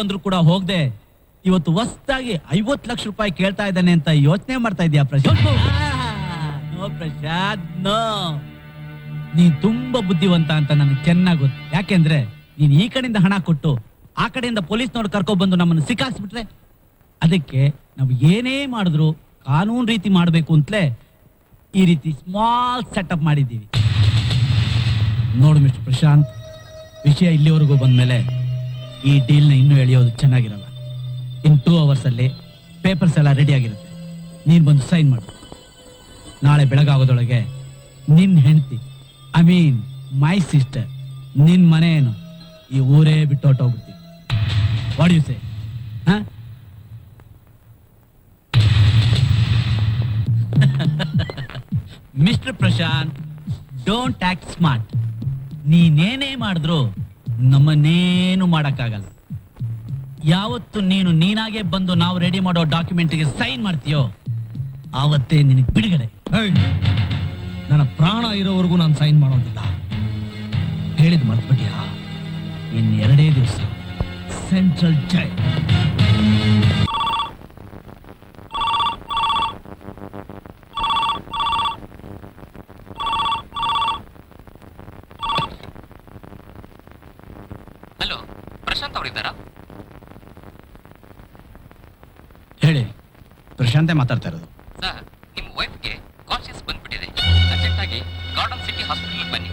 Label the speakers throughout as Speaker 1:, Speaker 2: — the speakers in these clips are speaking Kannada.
Speaker 1: ಅಂದ್ರೂ ಕೂಡ ಹೋಗದೆ ಇವತ್ತು ಹೊಸದಾಗಿ 50 ಲಕ್ಷ ರೂಪಾಯಿ ಕೇಳ್ತಾ ಇದ್ದಾನೆ ಅಂತ ಯೋಚನೆ ಮಾಡ್ತಾ ಇದೀಯಾ ಪ್ರಶಾಂತ್? No Prashant, no. ನೀನ್ ತುಂಬಾ ಬುದ್ಧಿವಂತ ಅಂತ ನನಗೆ ಚೆನ್ನಾಗಿ ಗೊತ್ತು. ಯಾಕೆಂದ್ರೆ ನೀನ್ ಈ ಕಡೆಯಿಂದ ಹಣ ಕೊಟ್ಟು ಆ ಕಡೆಯಿಂದ ಪೊಲೀಸ್ನವ್ರು ಕರ್ಕೊಂಡ್ ಬಂದು ನಮ್ಮನ್ನು ಸಿಕ್ಕಾಕ್ಸ್ಬಿಟ್ರೆ ಅದಕ್ಕೆ ನಾವು ಏನೇ ಮಾಡಿದ್ರು ಕಾನೂನು ರೀತಿ ಮಾಡಬೇಕು ಅಂತಲೇ ಈ ರೀತಿ ಸ್ಮಾಲ್ ಸೆಟಪ್ ಮಾಡಿದ್ದೀವಿ. ನೋಡು ಮಿಸ್ಟರ್ ಪ್ರಶಾಂತ್, ವಿಷಯ ಇಲ್ಲಿವರೆಗೂ ಬಂದ್ಮೇಲೆ ಈ ಡೀಲ್ನ ಇನ್ನೂ ಎಳೆಯೋದು ಚೆನ್ನಾಗಿರಲ್ಲ. ಇನ್ 2 hours ಅಲ್ಲಿ ಪೇಪರ್ಸ್ ಎಲ್ಲ ರೆಡಿ ಆಗಿರುತ್ತೆ. ನೀನ್ ಬಂದು ಸೈನ್ ಮಾಡು. ನಾಳೆ ಬೆಳಗಾಗೋದೊಳಗೆ ನಿನ್ ಹೆಂಡತಿ, ಐ ಮೀನ್ ಮೈ ಸಿಸ್ಟರ್, ನಿನ್ ಮನೇನು ಈ ಊರೇ ಬಿಟ್ಟು ಹೊಟ್ಟೋಗ್ಬಿಡ್ತೀವಿ. What you say? Mister Prashant, don't act smart. ನೀನೇನೇ ಮಾಡಿದ್ರು ನಮ್ಮನ್ನೇನು ಮಾಡಕ್ಕಾಗಲ್ಲ. ಯಾವತ್ತು ನೀನು ನೀನಾಗೆ ಬಂದು ನಾವು ರೆಡಿ ಮಾಡೋ ಡಾಕ್ಯುಮೆಂಟ್ಗೆ ಸೈನ್ ಮಾಡ್ತೀಯೋ ಆವತ್ತೇ ನಿನಗೆ ಬಿಡುಗಡೆ.
Speaker 2: ನನ್ನ ಪ್ರಾಣ ಇರೋವರೆಗೂ ನಾನು ಸೈನ್ ಮಾಡೋದಿಲ್ಲ. ಹೇಳಿದ್ ಮರ್ತ್ಬಿಟ್ಯಾ?
Speaker 1: ಇನ್ನು 2 ದಿವಸ ಸೆಂಟ್ರಲ್ ಜೈಲ್.
Speaker 3: ಹಲೋ, ಪ್ರಶಾಂತ್ ಅವರಿದ್ದಾರಾ?
Speaker 1: ಹೇಳಿ, ಪ್ರಶಾಂತೆ ಮಾತಾಡ್ತಾ ಇರೋದು.
Speaker 3: ಸರ್, ನಿಮ್ಮ ವೈಫ್ಗೆ ಕಾನ್ಶಿಯಸ್ ಬಂದ್ಬಿಟ್ಟಿದೆ. ಅರ್ಜೆಂಟ್ ಆಗಿ ಗಾರ್ಡನ್ ಸಿಟಿ ಹಾಸ್ಪಿಟಲ್ ಬನ್ನಿ.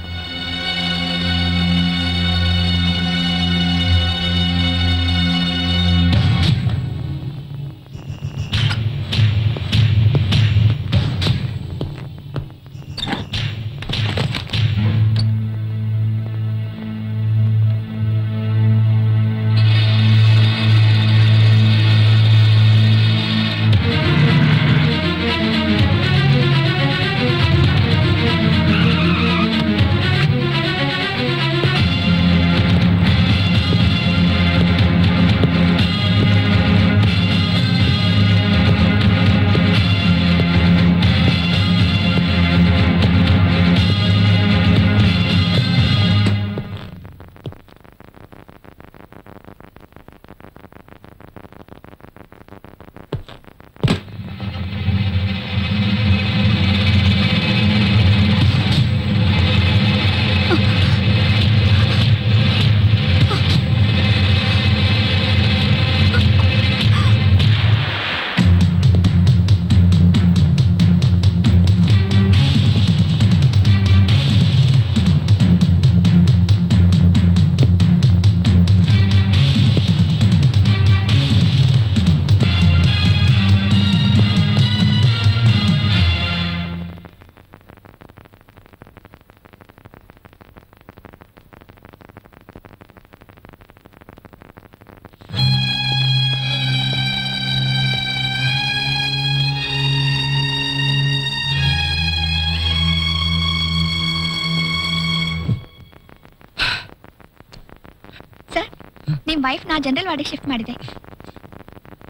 Speaker 4: ನಿಮ್ ವೈಫ್ ನಾ ಜನರಲ್ ವಾರ್ಡಿಗೆ ಶಿಫ್ಟ್ ಮಾಡಿದೆ.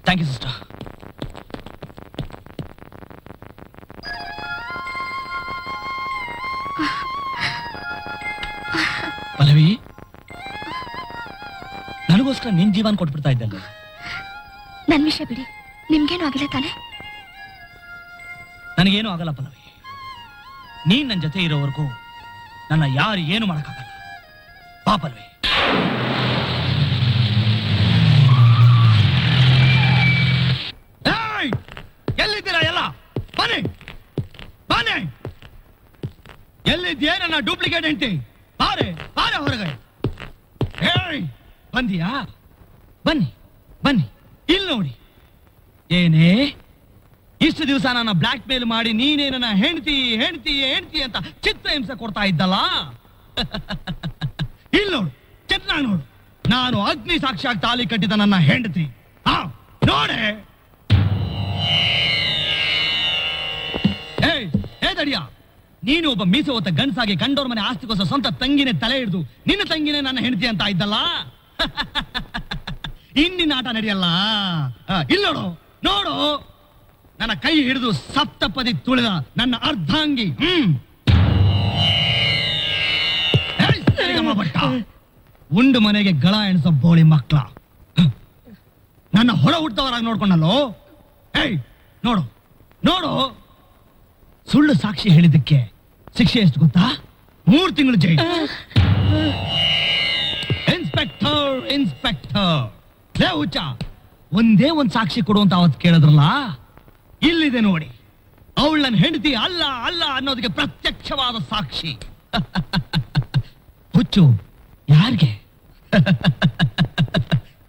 Speaker 2: Thank you sister. ಪಲ್ಲವಿ, ನನಗೋಸ್ಕರ ನಿನ್ ಜೀವನ ಕೊಟ್ಬಿಡ್ತಾ ಇದ್ದಲ್ಲ.
Speaker 4: ನನ್ ವಿಷಯ ಬಿಡಿ, ನಿಮ್ಗೇನು ಆಗಿಲ್ಲ ತಾನೆ?
Speaker 2: ನನಗೇನು ಆಗಲ್ಲ ಪಲ್ಲವಿ. ನೀನ್ ನನ್ನ ಜೊತೆ ಇರೋವರೆಗೂ ನನ್ನ ಯಾರು ಏನು ಮಾಡಕ್ಕಾಗಲ್ಲ. ಬಾ ಪಲ್ಲವಿ. ಎಲ್ಲಿದ್ದೀರಾ ಎಲ್ಲ? ಬನ್ನಿ ಬನ್ನಿ. ಎಲ್ಲಿದ್ಯೇ ನನ್ನ ಡೂಪ್ಲಿಕೇಟ್ ಹೆಂಡತಿ? ಬಾರೆ ಬಾರೆ ಹೊರಗೆ. ಬಂದಿಯಾ? ಬನ್ನಿ ಬನ್ನಿ, ಇಲ್ಲಿ ನೋಡಿ. ಏನೇ ಇಷ್ಟು ದಿವಸ ನನ್ನ ಬ್ಲಾಕ್ ಮೇಲ್ ಮಾಡಿ ನೀನೇ ನನ್ನ ಹೆಂಡತಿ ಹೆಂಡತಿ ಹೆಂಡತಿ ಅಂತ ಚಿತ್ರಹಿಂಸೆ ಕೊಡ್ತಾ ಇದ್ದಲ್ಲ. ಇಲ್ಲಿ ನೋಡು, ಚೆನ್ನಾಗಿ ನೋಡು. ನಾನು ಅಗ್ನಿ ಸಾಕ್ಷಿಯಾಗಿ ತಾಲಿ ಕಟ್ಟಿದ ನನ್ನ ಹೆಂಡತಿ. ಹಾ ನೋಡೆ. ದಡಿಯ, ನೀನು ಒಬ್ಬ ಮೀಸೆ ಹೊತ್ತ ಗಂಡಸಾಗಿ ಕಂಡೋರ್ ಮನೆ ಆಸ್ತಿಗೋಸ್ಕರ ಸ್ವಂತ ತಂಗಿನೇ ತಲೆ ಹಿಡಿದು ನಿನ್ನ ತಂಗಿನೇ ನನ್ನ ಹೆಂಡತಿ ಅಂತ ಇದ್ದಲ್ಲ. ಇನ್ನಿನ ಆಟ ನಡೆಯಲ್ಲ. ಇಲ್ಲಿ ನೋಡು ನೋಡು, ನನ್ನ ಕೈ ಹಿಡಿದು ಸಪ್ತಪದಿ ತುಳಿದ ನನ್ನ ಅರ್ಧಾಂಗಿ. ಭಟ್ಟ ಉಂಡು ಮನೆಗೆ ಗಳ ಎಣಿಸೋ ಬೋಳಿ ಮಕ್ಕಳ. ನನ್ನ ಹೊರ ಹುಟ್ಟದವರಾಗಿ ನೋಡ್ಕೊಂಡಲ್ಲೋ. ಏಯ್ ನೋಡು ನೋಡು, ಸುಳ್ಳು ಸಾಕ್ಷಿ ಹೇಳಿದ್ದಕ್ಕೆ ಶಿಕ್ಷೆ ಎಷ್ಟು ಗೊತ್ತಾ? 3 ತಿಂಗಳು ಜೈಲು. ಇನ್ಸ್ಪೆಕ್ಟರ್ ಇನ್ಸ್ಪೆಕ್ಟರ್, ಲೇ ಹುಚ್ಚ, ಒಂದೇ ಒಂದ್ ಸಾಕ್ಷಿ ಕೊಡು ಅಂತ ಅವತ್ತು ಕೇಳಿದ್ರಲ್ಲ, ಇಲ್ಲಿದೆ ನೋಡಿ. ಅವಳು ನನ್ನ ಹೆಂಡತಿ ಅಲ್ಲ ಅಲ್ಲ ಅನ್ನೋದಕ್ಕೆ ಪ್ರತ್ಯಕ್ಷವಾದ ಸಾಕ್ಷಿ. ಹುಚ್ಚು ಯಾರಿಗೆ?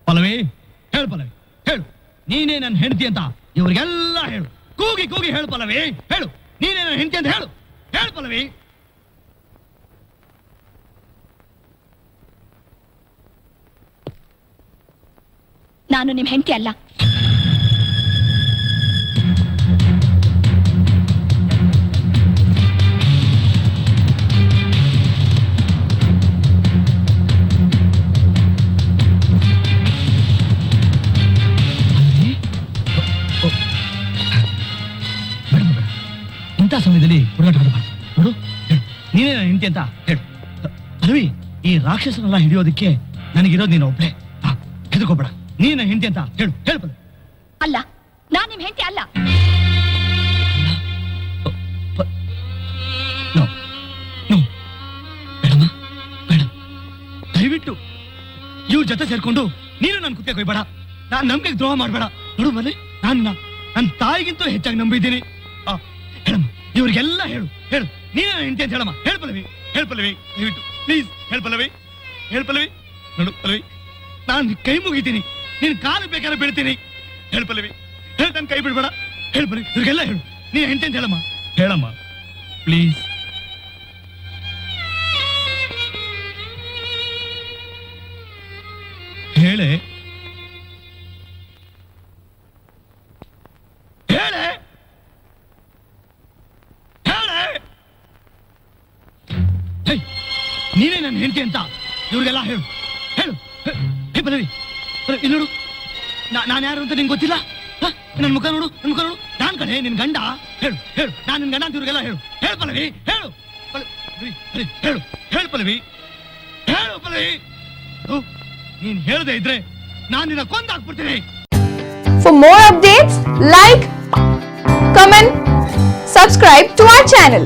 Speaker 2: ಪಲ್ಲವಿ ಹೇಳು, ಪಲ್ಲವಿ ಹೇಳು, ನೀನೇ ನನ್ನ ಹೆಂಡತಿ ಅಂತ ಇವ್ರಿಗೆಲ್ಲ ಹೇಳು. ಕೂಗಿ ಕೂಗಿ ಹೇಳು ಪಲ್ಲವಿ, ಹೇಳು, ನೀನೇ ನನ್ನ ಹೆಂಡತಿ ಅಂತ ಹೇಳು. ಹೇಳು ಪಲ್ಲವಿ.
Speaker 4: ನಾನು ನಿಮ್ ಹೆಂಡತಿ ಅಲ್ಲ.
Speaker 2: ಇಂಥ ಸಮಯದಲ್ಲಿ ಹುಡುಗಾಟ ಆಡಬಾರ್ದು. ನೋಡು, ಹೇಳು, ನೀನೇ ನನ್ನ ಹೆಂಡತಿ ಅಂತ ಹೇಳು. ಪಲ್ಲವಿ, ಈ ರಾಕ್ಷಸನೆಲ್ಲ ಹಿಡಿಯೋದಕ್ಕೆ ನನಗಿರೋದು ನೀನು ಒಬ್ಳೆ. ಹೆದರ್ಕೋಬೇಡ, ನೀನೇ ನನ್ನ ಹೆಂಡತಿ ಅಂತ ಹೇಳು. ಹೇಳು ಪಲ್ಲವಿ.
Speaker 4: ಅಲ್ಲ, ನಾನ್ ನಿಮ್ ಹೆಂಡತಿ ಅಲ್ಲ.
Speaker 2: ಬೇಡಮ್ಮ, ಬೇಡ, ದಯವಿಟ್ಟು ಇವ್ರ ಜೊತೆ ಸೇರ್ಕೊಂಡು ನೀನು ನನ್ನ ಕುತ್ತಿಗೆ ಕೊಯ್ಬೇಡ. ನಾನ್ ನಂಬಿಕೆಗೆ ದ್ರೋಹ ಮಾಡಬೇಡ. ನೋಡು ಮನೆ, ನನ್ನ ತಾಯಿಗಿಂತ ಹೆಚ್ಚಾಗಿ ನಂಬಿದ್ದೀನಿ. ಹೇಳಮ್ಮ, ಇವ್ರಿಗೆಲ್ಲ ಹೇಳು. ಹೇಳು, ನೀನೇ ನನ್ನ ಹೆಂಡತಿ ಅಂತ ಹೇಳಮ್ಮ. ಹೇಳು ಪಲ್ಲವಿ, ಹೇಳು ಪಲ್ಲವಿ, ದಯವಿಟ್ಟು ಪ್ಲೀಸ್ ಹೇಳು ಪಲ್ಲವಿ. ಹೇಳು ಪಲ್ಲವಿ. ನೋಡು ಪಲ್ಲವಿ, ನಾನು ಕೈ ಮುಗಿತೀನಿ, ನೀನ್ ಕಾಲು ಬೇಕಾದ್ರೆ ಬೀಳ್ತೀನಿ. ಹೇಳು ಪಲ್ಲವಿ, ಹೇಳು, ನನ್ನ ಕೈ ಬಿಡ್ಬೇಡ. ಹೇಳು ಪಲ್ಲವಿ, ಇವ್ರಿಗೆಲ್ಲ ಹೇಳು, ನೀನ್ ಹೆಂಡತಿ ಅಂತ ಹೇಳಮ್ಮ. ಹೇಳಮ್ಮ ಪ್ಲೀಸ್. ಹೇಳೆ ಹೇಳೆ ಹೇಳೆ. ನೀನೇ ನನ್ನ ಹೆಂಡತಿ ಅಂತ ಇವ್ರಿಗೆಲ್ಲ ಹೇಳು. ಹೇಳು. ಹೇ ಪಲ್ಲವಿ, ಇಲ್ಲಿ ನೋಡು, ನಾನು ಯಾರು ಅಂತ ನಿಂಗೆ ಗೊತ್ತಿಲ್ಲ? ನನ್ನ ಮುಖ ನೋಡು, ನನ್ನ ಮುಖ ನೋಡು. ನಾನ್ ಕಡೆ ನಿನ್ ಗಂಡ. ಹೇಳು ಹೇಳು, ನಾನು ನಿನ್ ಗಂಡ ಅಂತ ಇವ್ರಿಗೆಲ್ಲ ಹೇಳು. ಹೇಳು ಪಲ್ಲವಿ, ಹೇಳು. ಹೇಳು ಹೇಳು ಪಲ್ಲವಿ, ಹೇಳು ಪಲ್ಲವಿ. ನೀನ್ ಹೇಳದೆ ಇದ್ರೆ ನಾನು ನಿನ್ನ ಕೊಂದಾಕ್ಬಿಡ್ತೀನಿ.
Speaker 5: For more updates, like, comment, subscribe to our channel.